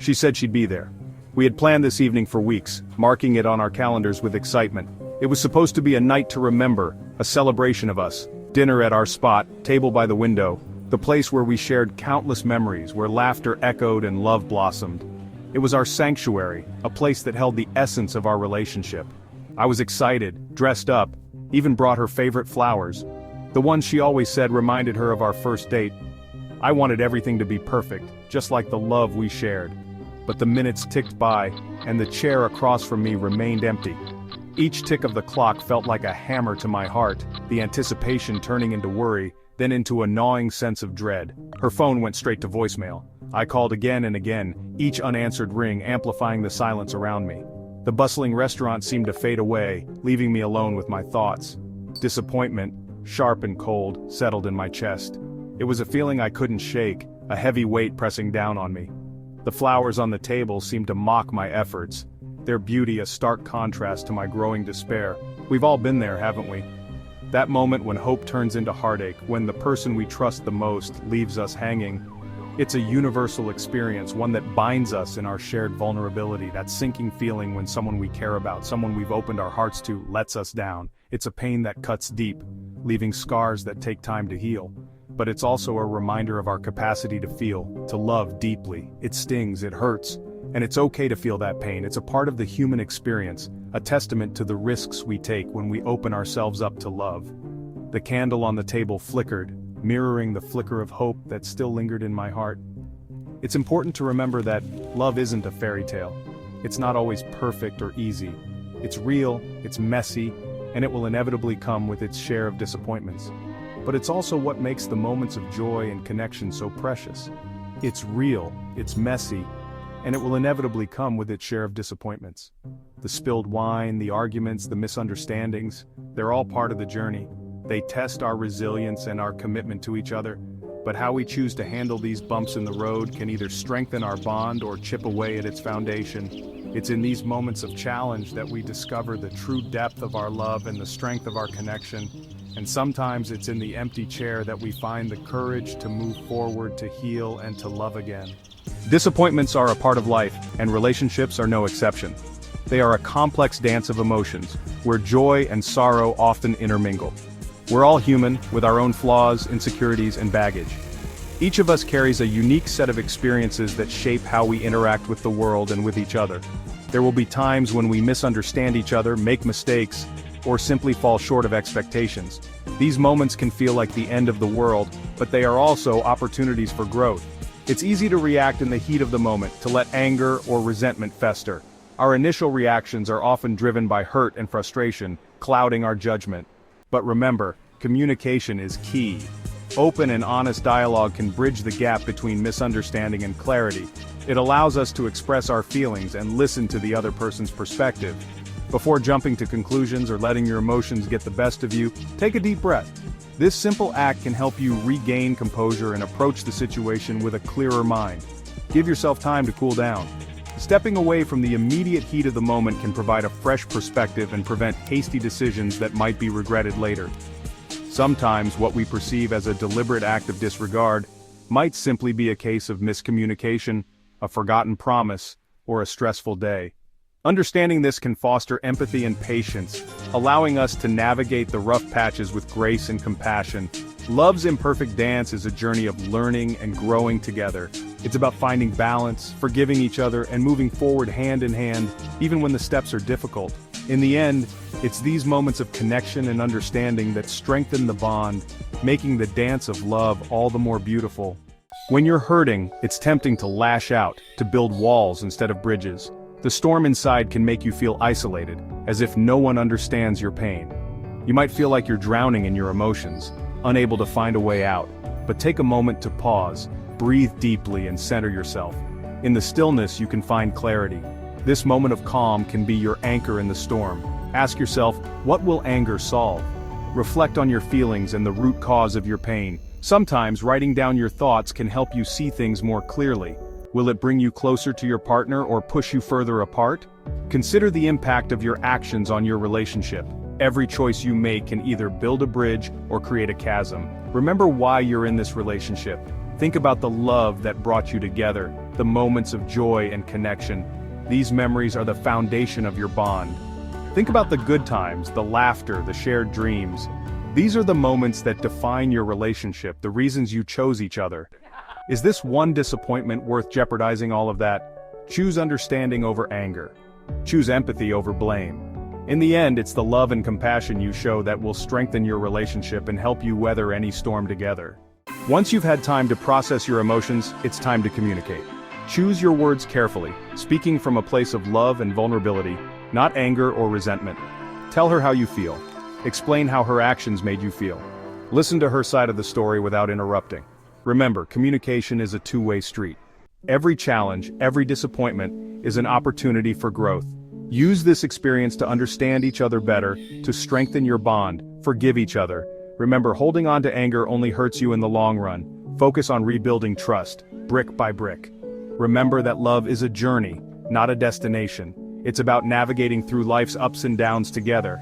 She said she'd be there. We had planned this evening for weeks, marking it on our calendars with excitement. It was supposed to be a night to remember, a celebration of us. Dinner at our spot, table by the window, the place where we shared countless memories, where laughter echoed and love blossomed. It was our sanctuary, a place that held the essence of our relationship. I was excited, dressed up, even brought her favorite flowers. The ones she always said reminded her of our first date. I wanted everything to be perfect, just like the love we shared. But the minutes ticked by, and the chair across from me remained empty. Each tick of the clock felt like a hammer to my heart, the anticipation turning into worry, then into a gnawing sense of dread. Her phone went straight to voicemail. I called again and again, each unanswered ring amplifying the silence around me. The bustling restaurant seemed to fade away, leaving me alone with my thoughts. Disappointment, sharp and cold, settled in my chest. It was a feeling I couldn't shake, a heavy weight pressing down on me. The flowers on the table seemed to mock my efforts, their beauty a stark contrast to my growing despair. We've all been there, haven't we? That moment when hope turns into heartache, when the person we trust the most leaves us hanging. It's a universal experience, one that binds us in our shared vulnerability, that sinking feeling when someone we care about, someone we've opened our hearts to, lets us down. It's a pain that cuts deep, leaving scars that take time to heal. But it's also a reminder of our capacity to feel, to love deeply. It stings, it hurts, and it's okay to feel that pain. It's a part of the human experience, a testament to the risks we take when we open ourselves up to love. The candle on the table flickered, mirroring the flicker of hope that still lingered in my heart. It's important to remember that love isn't a fairy tale. It's not always perfect or easy. It's real, it's messy, and it will inevitably come with its share of disappointments. But it's also what makes the moments of joy and connection so precious. It's real, it's messy, and it will inevitably come with its share of disappointments. The spilled wine, the arguments, the misunderstandings, they're all part of the journey. They test our resilience and our commitment to each other. But how we choose to handle these bumps in the road can either strengthen our bond or chip away at its foundation. It's in these moments of challenge that we discover the true depth of our love and the strength of our connection. And sometimes it's in the empty chair that we find the courage to move forward, to heal, and to love again. Disappointments are a part of life, and relationships are no exception. They are a complex dance of emotions, where joy and sorrow often intermingle. We're all human, with our own flaws, insecurities, and baggage. Each of us carries a unique set of experiences that shape how we interact with the world and with each other. There will be times when we misunderstand each other, make mistakes, or simply fall short of expectations. These moments can feel like the end of the world, but they are also opportunities for growth. It's easy to react in the heat of the moment, to let anger or resentment fester. Our initial reactions are often driven by hurt and frustration, clouding our judgment. But remember, communication is key. Open and honest dialogue can bridge the gap between misunderstanding and clarity. It allows us to express our feelings and listen to the other person's perspective. Before jumping to conclusions or letting your emotions get the best of you, take a deep breath. This simple act can help you regain composure and approach the situation with a clearer mind. Give yourself time to cool down. Stepping away from the immediate heat of the moment can provide a fresh perspective and prevent hasty decisions that might be regretted later. Sometimes what we perceive as a deliberate act of disregard might simply be a case of miscommunication, a forgotten promise, or a stressful day. Understanding this can foster empathy and patience, allowing us to navigate the rough patches with grace and compassion. Love's imperfect dance is a journey of learning and growing together. It's about finding balance, forgiving each other, and moving forward hand in hand, even when the steps are difficult. In the end, it's these moments of connection and understanding that strengthen the bond, making the dance of love all the more beautiful. When you're hurting, it's tempting to lash out, to build walls instead of bridges. The storm inside can make you feel isolated, as if no one understands your pain. You might feel like you're drowning in your emotions, unable to find a way out. But take a moment to pause, breathe deeply, and center yourself. In the stillness, you can find clarity. This moment of calm can be your anchor in the storm. Ask yourself, what will anger solve? Reflect on your feelings and the root cause of your pain. Sometimes writing down your thoughts can help you see things more clearly. Will it bring you closer to your partner or push you further apart? Consider the impact of your actions on your relationship. Every choice you make can either build a bridge or create a chasm. Remember why you're in this relationship. Think about the love that brought you together, the moments of joy and connection. These memories are the foundation of your bond. Think about the good times, the laughter, the shared dreams. These are the moments that define your relationship, the reasons you chose each other. Is this one disappointment worth jeopardizing all of that? Choose understanding over anger. Choose empathy over blame. In the end, it's the love and compassion you show that will strengthen your relationship and help you weather any storm together. Once you've had time to process your emotions, it's time to communicate. Choose your words carefully, speaking from a place of love and vulnerability, not anger or resentment. Tell her how you feel. Explain how her actions made you feel. Listen to her side of the story without interrupting. Remember, communication is a two-way street. Every challenge, every disappointment, is an opportunity for growth. Use this experience to understand each other better, to strengthen your bond, forgive each other. Remember, holding on to anger only hurts you in the long run. Focus on rebuilding trust, brick by brick. Remember that love is a journey, not a destination. It's about navigating through life's ups and downs together.